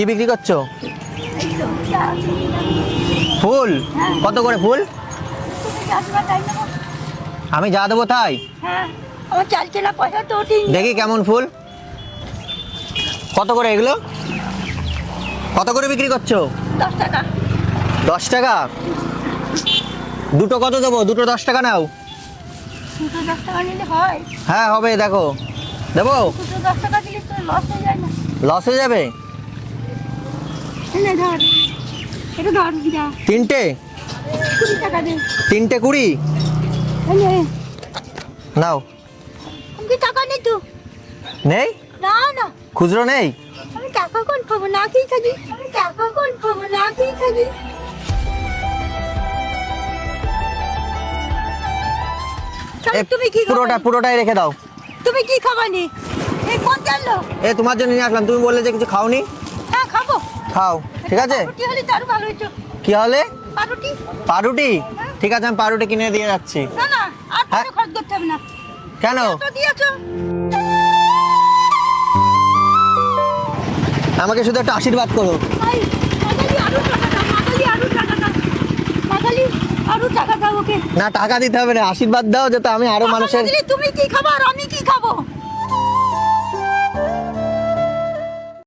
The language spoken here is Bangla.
কি বিক্রি করছো? ফুল? কত করে ফুল? আমি যা দেবো তাই? আমার চাল চেলা পয়সা তো দেখি কেমন ফুল। কত করে এগুলো? কত করে বিক্রি করছো? 10 টাকা। 10 টাকা? দুটো কত দেবো? দুটো 10 টাকা নাও। দুটো 10 টাকা নিলে হয়? হ্যাঁ হবে, দেখো দেবো। দুটো 10 টাকা দিলে তো লস হয়ে যায় না? লস হয়ে যাবে। এনে ধর, এটা ধর যা। তিনটে? 20 টাকা দে। তিনটে 20? এনে নাও। আমি কি টাকা নেই তো? নেই? না না, খুচরো নেই? আমি টাকা কোন খাবো, না খেয়ে থাকি। আমি টাকা কোন খাবো, না খেয়ে থাকি। এ, তুমি কি পুরোটাই রেখে দাও। তুমি কি খাবানি? এই কোন জানলো? তোমার জন্য নিয়ে আসলাম, তুমি বললে যে কিছু খাওনি। হ্যাঁ খাবো। খাও, ঠিক আছে। রুটি হলে তো আরো ভালো হতো। কি হলে? পাউরুটি। পাউরুটি? ঠিক আছে, আমি পাউরুটি কিনে দিয়ে যাচ্ছি। না না, আর হ্যাঁ? কোনো খরচ করতে হবে না। কেন? তো দিয়েছো। আমাকে শুধু একটা আশীর্বাদ করো। ভাই, মাগালি আরো টাকা দাও, মাগালি আরো টাকা দাও। মাগালি আরো টাকা দাও ওকে। না, টাকা দিতে হবে না, আশীর্বাদ দাও যাতে আমি আরো টাকা মানুষের। না দিলে তুমি কি খাবো আর আমি কি খাবো?